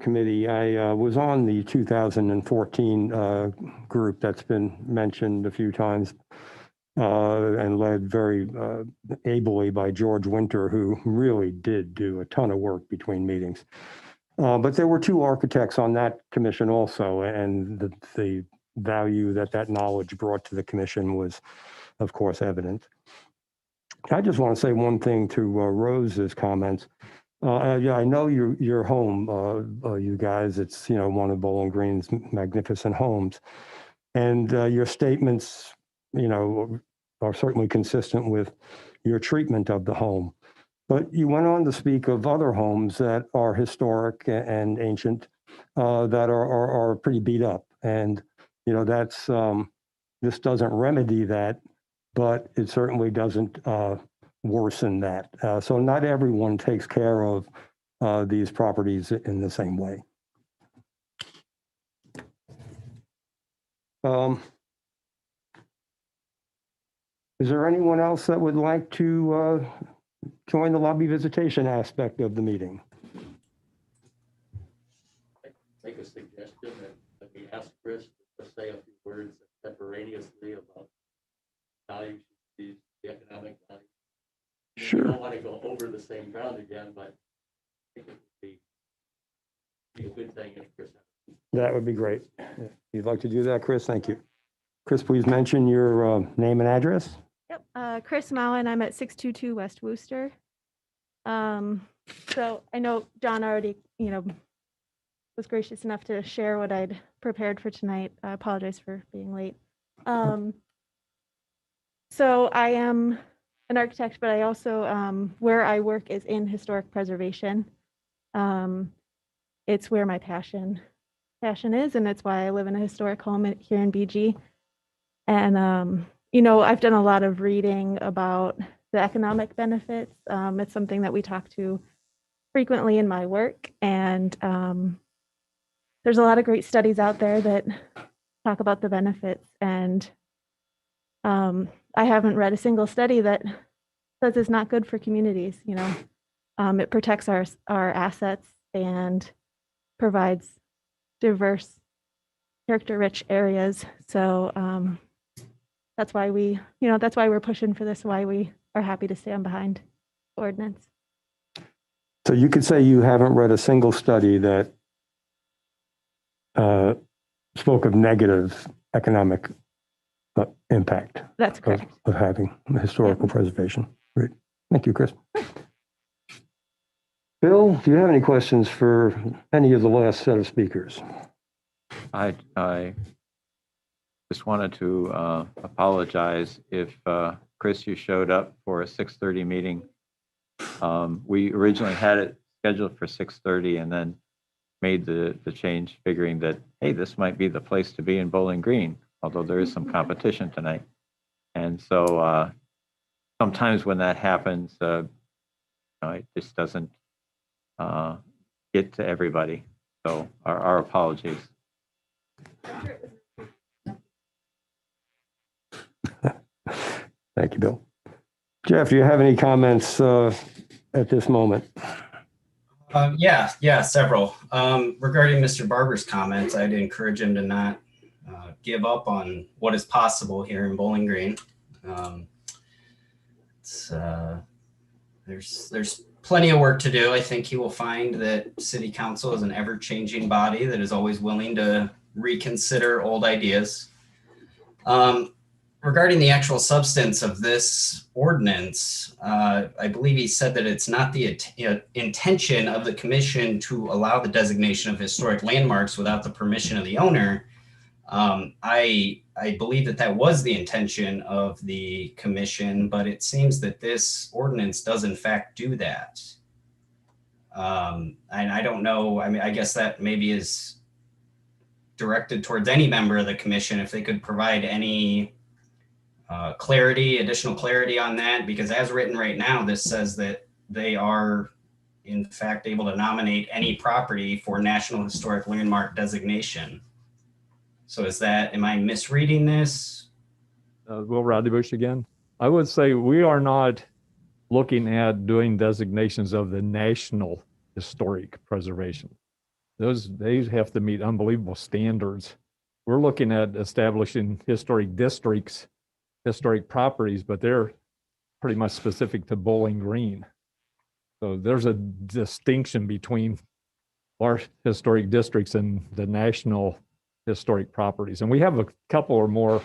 committee. I was on the 2014 group that's been mentioned a few times and led very ably by George Winter, who really did do a ton of work between meetings. But there were 2 architects on that commission also, and the value that knowledge brought to the commission was, of course, evident. I just want to say one thing to Rose's comments. Yeah, I know your home, you guys. It's one of Bowling Green's magnificent homes, and your statements, are certainly consistent with your treatment of the home. But you went on to speak of other homes that are historic and ancient, that are pretty beat up, and that's this doesn't remedy that, but it certainly doesn't worsen that. So not everyone takes care of these properties in the same way. Is there anyone else that would like to join the lobby visitation aspect of the meeting? Make a suggestion that we ask Chris to say a few words contemporaneously about value, the economic value. We Sure. don't want to go over the same ground again, but I think it would be a good thing if Chris. That would be great. If you'd like to do that, Chris, thank you. Chris, please mention your name and address. Yep, Chris Mowen, I'm at 622 West Wooster. So I know John already, was gracious enough to share what I'd prepared for tonight. I apologize for being late. So I am an architect, but I also, where I work is in historic preservation. It's where my passion is, and it's why I live in a historic home here in BG. And, I've done a lot of reading about the economic benefits. It's something that we talk to frequently in my work. And there's a lot of great studies out there that talk about the benefits. And I haven't read a single study that says it's not good for communities. It protects our assets and provides diverse, character-rich areas. So that's why that's why we're pushing for this, why we are happy to stand behind the ordinance. So you could say you haven't read a single study that spoke of negative economic impact. That's correct. Of having historical preservation. Great. Thank you, Chris. Bill, do you have any questions for any of the last set of speakers? I just wanted to apologize if, Chris, you showed up for a 6:30 meeting. We originally had it scheduled for 6:30 and then made the change figuring that, hey, this might be the place to be in Bowling Green, although there is some competition tonight. And so sometimes when that happens, it just doesn't get to everybody. So our apologies. Thank you, Bill. Jeff, do you have any comments at this moment? Yeah, several. Regarding Mr. Barber's comments, I'd encourage him to not give up on what is possible here in Bowling Green. There's plenty of work to do. I think he will find that City Council is an ever-changing body that is always willing to reconsider old ideas. Regarding the actual substance of this ordinance, I believe he said that it's not the intention of the commission to allow the designation of historic landmarks without the permission of the owner. I believe that was the intention of the commission, but it seems that this ordinance does in fact do that. And I don't know, I mean, I guess that maybe is directed towards any member of the commission if they could provide any additional clarity on that, because as written right now, this says that they are in fact able to nominate any property for National Historic Landmark designation. So am I misreading this? Will Radebush again. I would say we are not looking at doing designations of the national historic preservation. They have to meet unbelievable standards. We're looking at establishing historic districts, historic properties, but they're pretty much specific to Bowling Green. So there's a distinction between our historic districts and the national historic properties. And we have a couple or more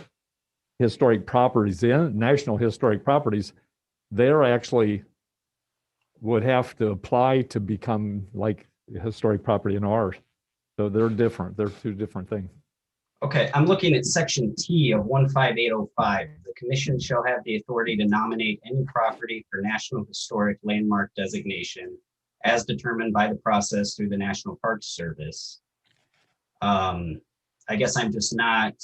historic properties, national historic properties. They're actually would have to apply to become like a historic property in ours. So they're different. They're two different things. Okay, I'm looking at section T of 15805. The commission shall have the authority to nominate any property for National Historic Landmark designation as determined by the process through the National Park Service. I guess I'm just not,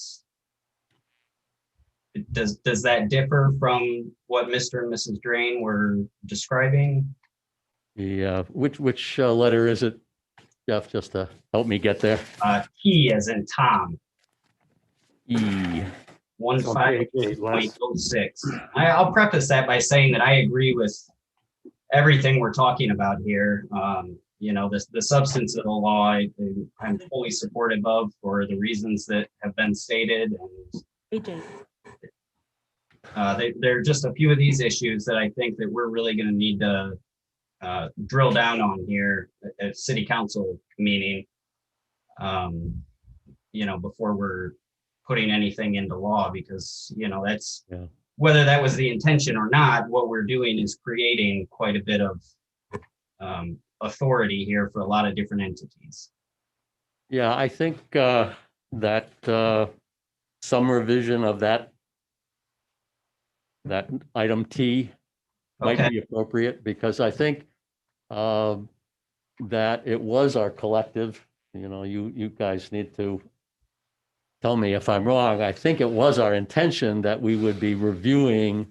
does that differ from what Mr. and Mrs. Drain were describing? Which letter is it, Jeff, just to help me get there? T as in Tom. E. 158.06. I'll preface that by saying that I agree with everything we're talking about here. the substance of the law, I'm fully supportive of for the reasons that have been stated. And there are just a few of these issues that I think that we're really going to need to drill down on here at city council meeting, before we're putting anything into law, because, that's, whether that was the intention or not, what we're doing is creating quite a bit of authority here for a lot of different entities. Yeah, I think that some revision of that item T might Okay. be appropriate, because I think that it was our collective, you guys need to tell me if I'm wrong. I think it was our intention that we would be reviewing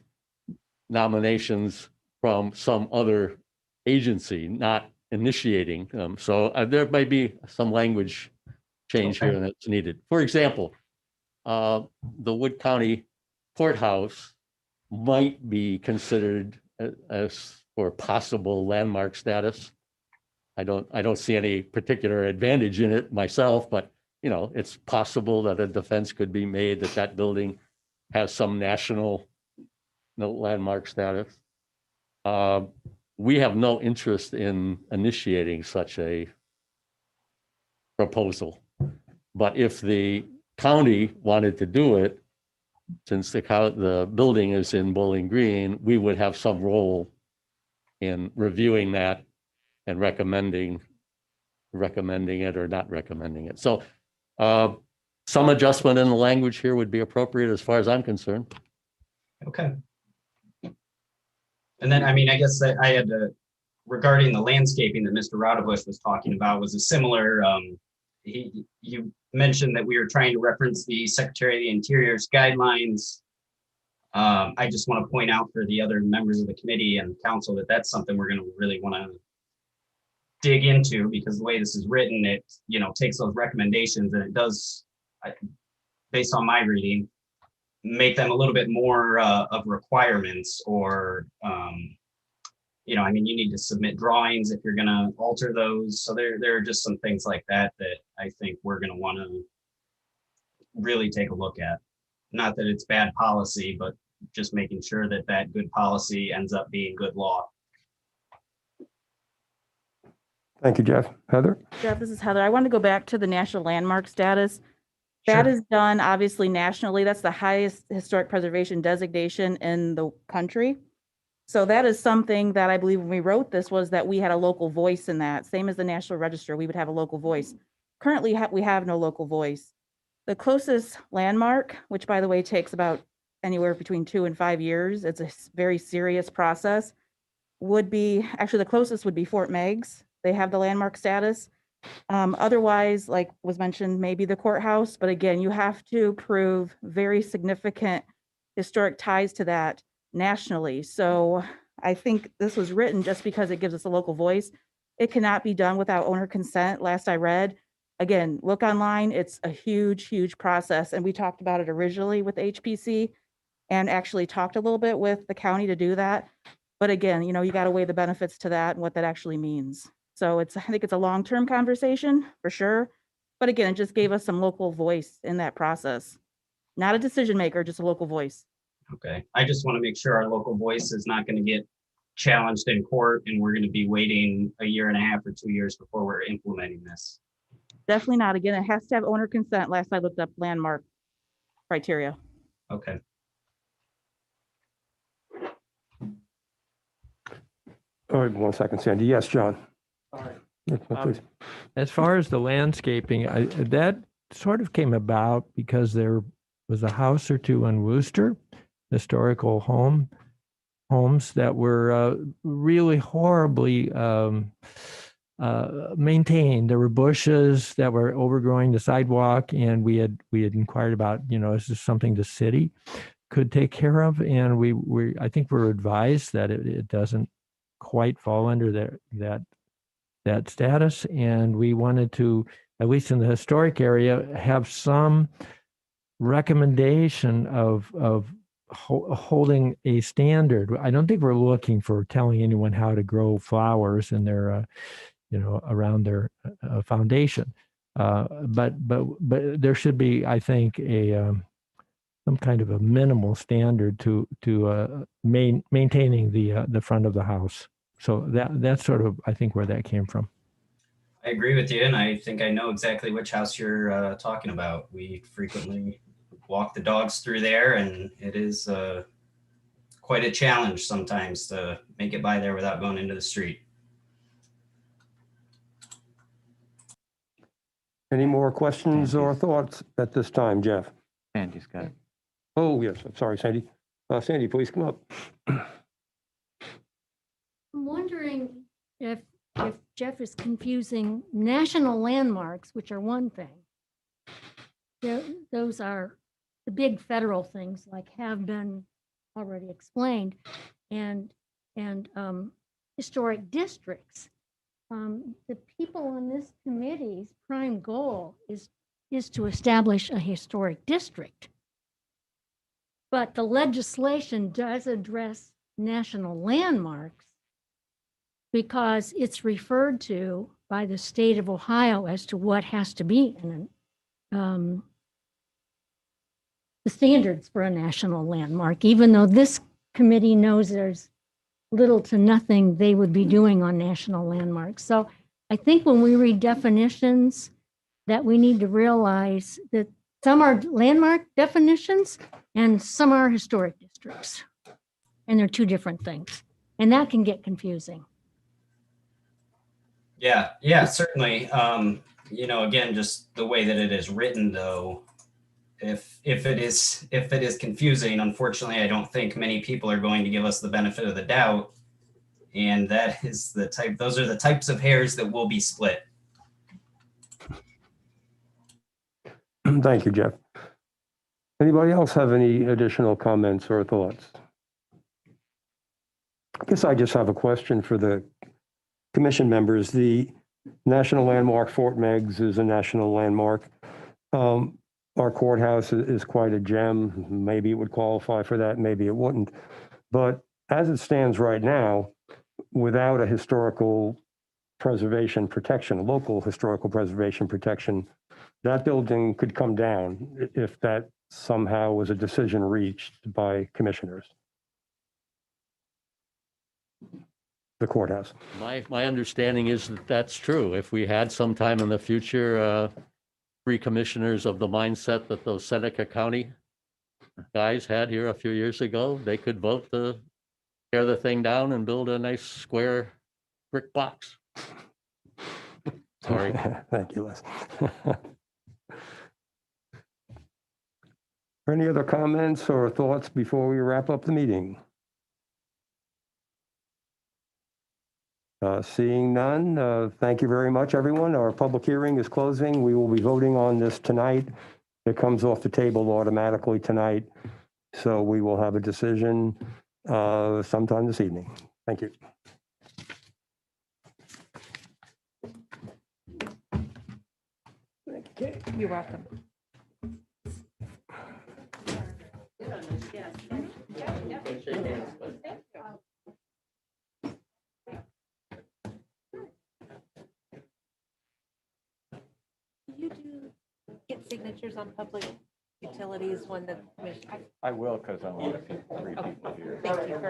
nominations from some other agency, not initiating them. So there might be some language change here that's needed. For example, the Wood County Courthouse might be considered as for possible landmark status. I don't see any particular advantage in it myself, but it's possible that a defense could be made that that building has some national landmark status. We have no interest in initiating such a proposal, but if the county wanted to do it, since the building is in Bowling Green, we would have some role in reviewing that and recommending it or not recommending it. So some adjustment in the language here would be appropriate as far as I'm concerned. Okay. And then, I guess that I had regarding the landscaping that Mr. Rodebush was talking about was a similar, you mentioned that we were trying to reference the Secretary of the Interior's guidelines. I just want to point out for the other members of the committee and council that that's something we're going to really want to dig into, because the way this is written, it takes those recommendations and it does, based on my reading, make them a little bit more of requirements, or you need to submit drawings if you're going to alter those. So there are just some things like that that I think we're going to want to really take a look at. Not that it's bad policy, but just making sure that that good policy ends up being good law. Thank you, Jeff. Heather? Jeff, this is Heather. I want to go back to the national landmark status. That is done obviously nationally. That's the highest historic preservation designation in the country. So that is something that I believe when we wrote this was that we had a local voice in that. Same as the National Register, we would have a local voice. Currently, we have no local voice. The closest landmark, which by the way takes about anywhere between 2 and 5 years, it's a very serious process, would be, actually the closest would be Fort Meigs. They have the landmark status. Otherwise, like was mentioned, maybe the courthouse, but again, you have to prove very significant historic ties to that nationally. So I think this was written just because it gives us a local voice. It cannot be done without owner consent, last I read. Again, look online, it's a huge, huge process. And we talked about it originally with HPC and actually talked a little bit with the county to do that. But again, you got to weigh the benefits to that and what that actually means. So I think it's a long-term conversation for sure. But again, it just gave us some local voice in that process. Not a decision maker, just a local voice. Okay. I just want to make sure our local voice is not going to get challenged in court and we're going to be waiting 1.5 years or 2 years before we're implementing this. Definitely not. Again, it has to have owner consent. Last I looked up landmark criteria. Okay. All right, 1 second, Sandy. Yes, John. Please. As far as the landscaping, that sort of came about because there was a house or two in Worcester, historical homes that were really horribly maintained. There were bushes that were overgrowing the sidewalk, and we had inquired about, is this something the city could take care of? And I think we're advised that it doesn't quite fall under that status, and we wanted to, at least in the historic area, have some recommendation of holding a standard. I don't think we're looking for telling anyone how to grow flowers in their around their foundation. But there should be, I think, some kind of a minimal standard to maintaining the front of the house. So that's sort of, I think, where that came from. I agree with you, and I think I know exactly which house you're talking about. We frequently walk the dogs through there, and it is quite a challenge sometimes to make it by there without going into the street. Any more questions or thoughts at this time, Jeff? Sandy's got it. Oh, yes, I'm sorry, Sandy. Sandy, please come up. I'm wondering if Jeff is confusing national landmarks, which are one thing. Those are the big federal things, like have been already explained, and historic districts. The people on this committee's prime goal is to establish a historic district. But the legislation does address national landmarks because it's referred to by the state of Ohio as to what has to be in the standards for a national landmark, even though this committee knows there's little to nothing they would be doing on national landmarks. So I think when we read definitions, that we need to realize that some are landmark definitions and some are historic districts. And they're two different things. And that can get confusing. Yeah, certainly. Again, just the way that it is written, though, if it is confusing, unfortunately, I don't think many people are going to give us the benefit of the doubt. And that is those are the types of hairs that will be split. Thank you, Jeff. Anybody else have any additional comments or thoughts? I guess I just have a question for the commission members. The National Landmark Fort Meigs is a national landmark. Our courthouse is quite a gem. Maybe it would qualify for that, maybe it wouldn't. But as it stands right now, without a historical preservation protection, a local historical preservation protection, that building could come down if that somehow was a decision reached by commissioners. The courthouse. My understanding is that that's true. If we had sometime in the future, three commissioners of the mindset that those Seneca County guys had here a few years ago, they could vote to tear the thing down and build a nice square brick box. Sorry. Thank you, Les. Any other comments or thoughts before we wrap up the meeting? Seeing none, thank you very much, everyone. Our public hearing is closing. We will be voting on this tonight. It comes off the table automatically tonight. So we will have a decision sometime this evening. Thank you. Okay. You're welcome. You do get signatures on public utilities when the commission. I will, because I want to get three people here. Thank you very